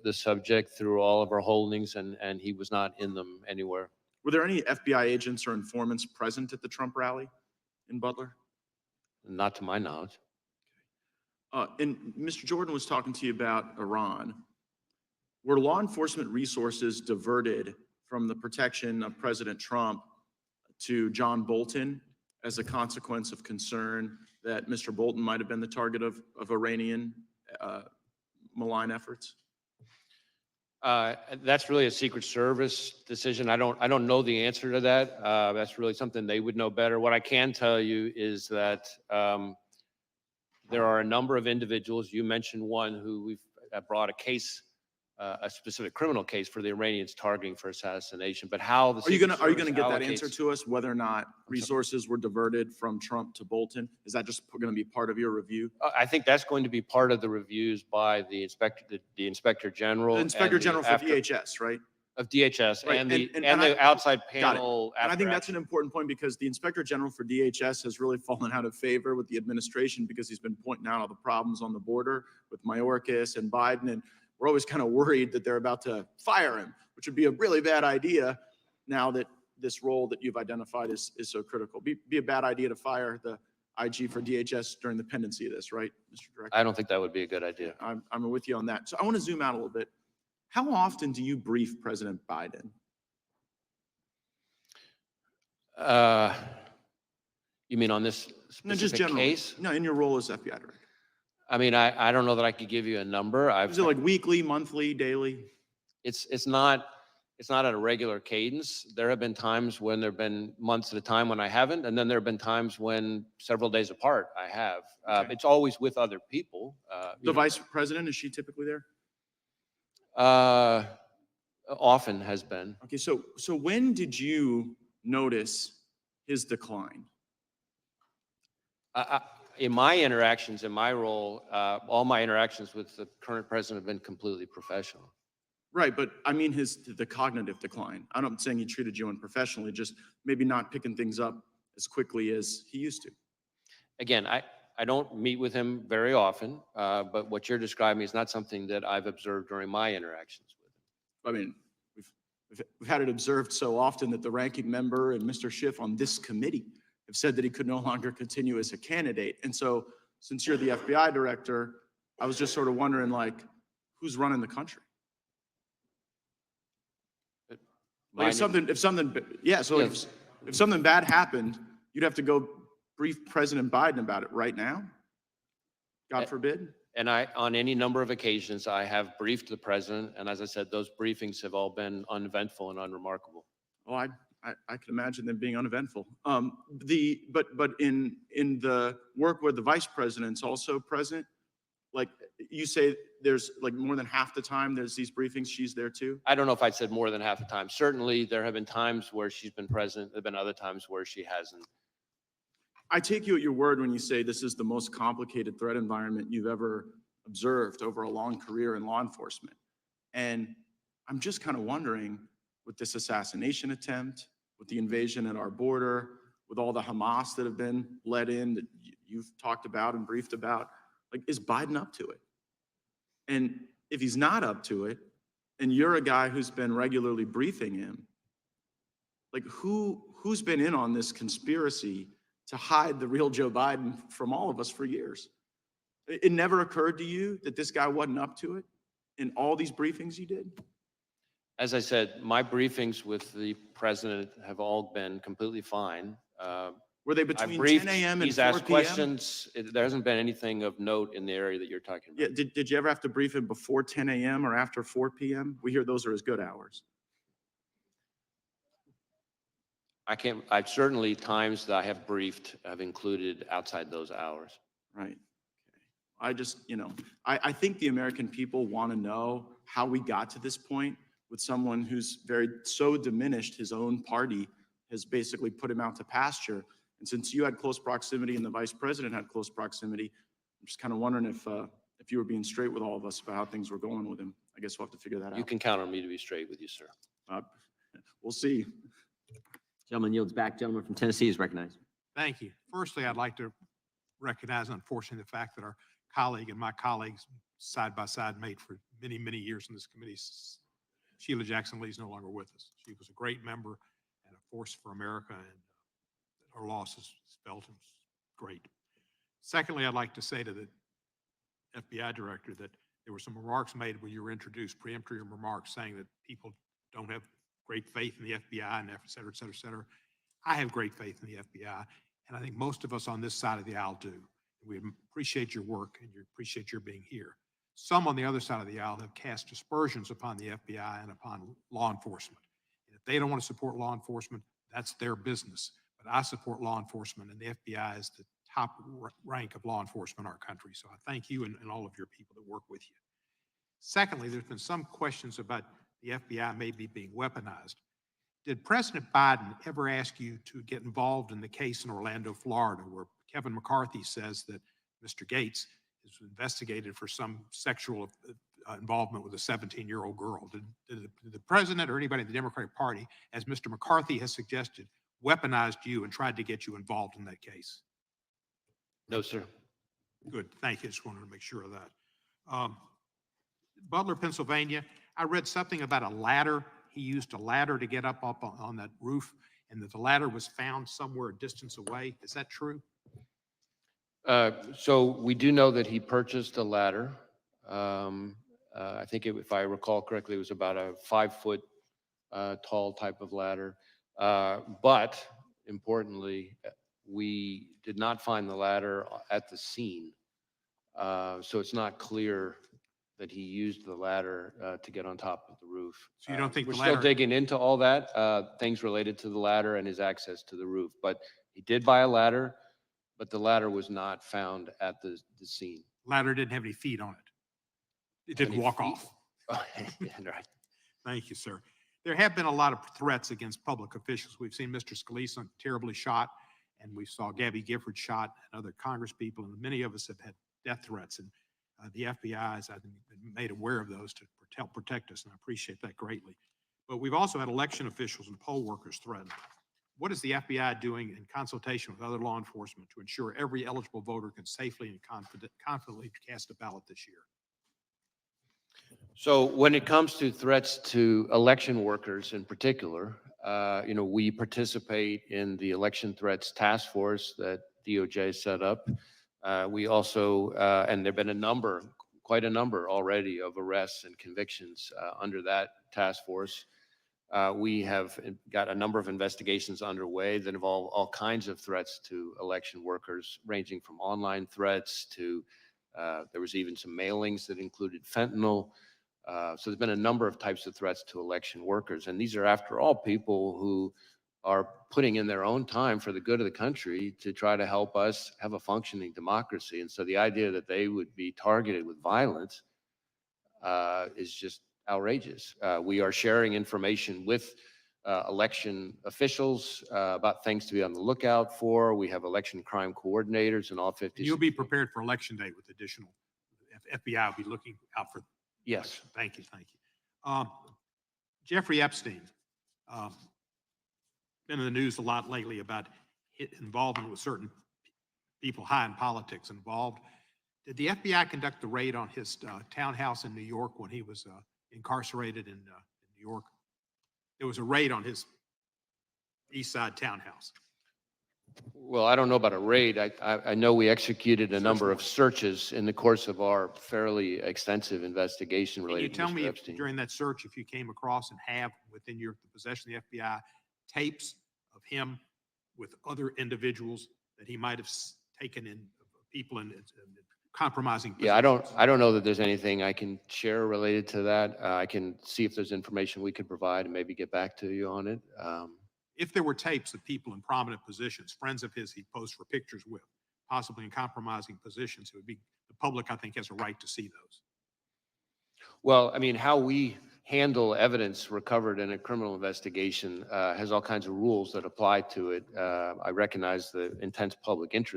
the subject through all of our holdings, and he was not in them anywhere. Were there any FBI agents or informants present at the Trump rally in Butler? Not to my knowledge. And Mr. Jordan was talking to you about Iran. Were law enforcement resources diverted from the protection of President Trump to John Bolton as a consequence of concern that Mr. Bolton might have been the target of Iranian malign efforts? That's really a Secret Service decision. I don't know the answer to that. That's really something they would know better. What I can tell you is that there are a number of individuals. You mentioned one who we've brought a case, a specific criminal case for the Iranians targeting for assassination. But how the Are you gonna get that answer to us, whether or not resources were diverted from Trump to Bolton? Is that just going to be part of your review? I think that's going to be part of the reviews by the inspector general. The Inspector General for DHS, right? Of DHS, Right, and the outside panel. And I think that's an important point, because the Inspector General for DHS has really fallen out of favor with the administration, because he's been pointing out all the problems on the border with Mayorkas and Biden, and we're always kind of worried that they're about to fire him, which would be a really bad idea now that this role that you've identified is so critical. Be a bad idea to fire the IG for DHS during the pendency of this, right, Mr. Director? I don't think that would be a good idea. I'm with you on that. So I want to zoom out a little bit. How often do you brief President Biden? You mean on this No, just specific generally. case? No, in your role as FBI Director. I mean, I don't know that I could give you a number. Is it like weekly, monthly, daily? It's not at a regular cadence. There have been times when there have been months at a time when I haven't, and then there have been times when several days apart I have. Okay. It's always with other people. The Vice President, is she typically there? Often has been. Okay, so when did you notice his decline? In my interactions, in my role, all my interactions with the current president have been completely professional. Right, but I mean the cognitive decline. I'm not saying he treated you unprofessionally, just maybe not picking things up as quickly as he used to. Again, I don't meet with him very often, but what you're describing is not something that I've observed during my interactions with him. I mean, we've had it observed so often that the ranking member and Mr. Schiff on this committee have said that he could no longer continue as a candidate. And so, since you're the FBI Director, I was just sort of wondering, like, who's running the country? Like if something bad happened, you'd have to go brief President Biden about it right now? God forbid. And on any number of occasions, I have briefed the president, and as I said, those briefings have all been uneventful and unremarkable. Oh, I can imagine them being uneventful. But in the work where the Vice President's also present, like you say, there's like more than half the time there's these briefings, she's there too? I don't know if I said more than half the time. Certainly, there have been times where she's been present. There have been other times where she hasn't. I take you at your word when you say this is the most complicated threat environment you've ever observed over a long career in law enforcement. And I'm just kind of wondering, with this assassination attempt, with the invasion at our border, with all the Hamas that have been let in that you've talked about and briefed about, like, is Biden up to it? And if he's not up to it, and you're a guy who's been regularly briefing him, like who's been in on this conspiracy to hide the real Joe Biden from all of us for years? It never occurred to you that this guy wasn't up to it in all these briefings you did? As I said, my briefings with the president have all been completely fine. Were they between 10 a.m. and 4 p.m.? He's asked questions. There hasn't been anything of note in the area that you're talking about. Yeah, did you ever have to brief him before 10 a.m. or after 4 p.m.? We hear those are as good hours. I've certainly times that I have briefed have included outside those hours. Right. Okay. I just, I think the American people want to know how we got to this point with someone who's so diminished his own party has basically put him out to pasture. And since you had close proximity and the vice president had close proximity, I'm just kind of wondering if you were being straight with all of us about how things were going with him. I guess we'll have to figure that out. You can count on me to be straight with you, sir. We'll see. Gentleman yields back. Gentleman from Tennessee is recognized. Thank you. Firstly, I'd like to recognize, unfortunately, the fact that our colleague and my colleagues side by side made for many, many years in this committee. Sheila Jackson Lee is no longer with us. She was a great member and a force for America, and her loss is felt and great. Secondly, I'd like to say to the FBI director that there were some remarks made when you were introduced, preemptory remarks saying that people don't have great faith in the FBI and et cetera, et cetera, et cetera. I have great faith in the FBI, and I think most of us on this side of the aisle do. We appreciate your work and appreciate your being here. Some on the other side of the aisle have cast aspersions upon the FBI and upon law enforcement. And if they don't want to support law enforcement, that's their business. But I support law enforcement, and the FBI is the top rank of law enforcement in our country. So I thank you and all of your people that work with you. Secondly, there's been some questions about the FBI maybe being weaponized. Did President Biden ever ask you to get involved in the case in Orlando, Florida, where Kevin McCarthy says that Mr. GAETZ is investigated for some sexual involvement with a 17-year-old girl? Did the president or anybody in the Democratic Party, as Mr. McCarthy has suggested, weaponized you and tried to get you involved in that case? No, sir. Good, thank you. Just wanted to make sure of that. Butler, Pennsylvania, I read something about a ladder. He used a ladder to get up on that roof, and that the ladder was found somewhere a distance away. Is that true? So we do know that he purchased a ladder. I think if I recall correctly, it was about a 5-foot tall type of ladder. But importantly, we did not find the ladder at the scene. So it's not clear that he used the ladder to get on top of the roof. So you don't think we're the still ladder- digging into all that, things related to the ladder and his access to the roof. But he did buy a ladder, but the ladder was not found at the scene. Ladder didn't have any feet on it. It didn't Any walk feet? off. Yeah, right. Thank you, sir. There have been a lot of threats against public officials. We've seen Mr. Scalise terribly shot, and we saw Gabby Gifford shot, and other Congress people, and many of us have had death threats. And the FBI has, I think, been made aware of those to help protect us, and I appreciate that greatly. But we've also had election officials and poll workers threatened. What is the FBI doing in consultation with other law enforcement to ensure every eligible voter can safely and confidently cast a ballot this year? So when it comes to threats to election workers in particular, we participate in the election threats task force that DOJ set up. We also, and there've been quite a number already of arrests and convictions under that task force. We have got a number of investigations underway that involve all kinds of threats to election workers, ranging from online threats to, there was even some mailings that included fentanyl. So there's been a number of types of threats to election workers. And these are, after all, people who are putting in their own time for the good of the country to try to help us have a functioning democracy. And so the idea that they would be targeted with violence is just outrageous. We are sharing information with election officials about things to be on the lookout for. We have election crime coordinators in all 50 You'll be prepared for election day with additional, FBI will be looking out for. Yes. Thank you, thank you. Jeffrey Epstein, been in the news a lot lately about involvement with certain people high in politics involved. Did the FBI conduct the raid on his townhouse in New York when he was incarcerated in New York? There was a raid on his East Side townhouse. Well, I don't know about a raid. I know we executed a number of searches in the course of our fairly extensive investigation Can you related to tell Mr. me if Epstein. during that search, if you came across and have within your possession of the FBI tapes of him with other individuals that he might have taken in people in compromising positions? Yeah, I don't know that there's anything I can share related to that. I can see if there's information we could provide and maybe get back to you on it. If there were tapes of people in prominent positions, friends of his he posed for pictures with, possibly in compromising positions, it would be, the public, I think, has a right to see those. Well, I mean, how we handle evidence recovered in a criminal investigation has all kinds of rules that apply to it. I recognize the intense public interest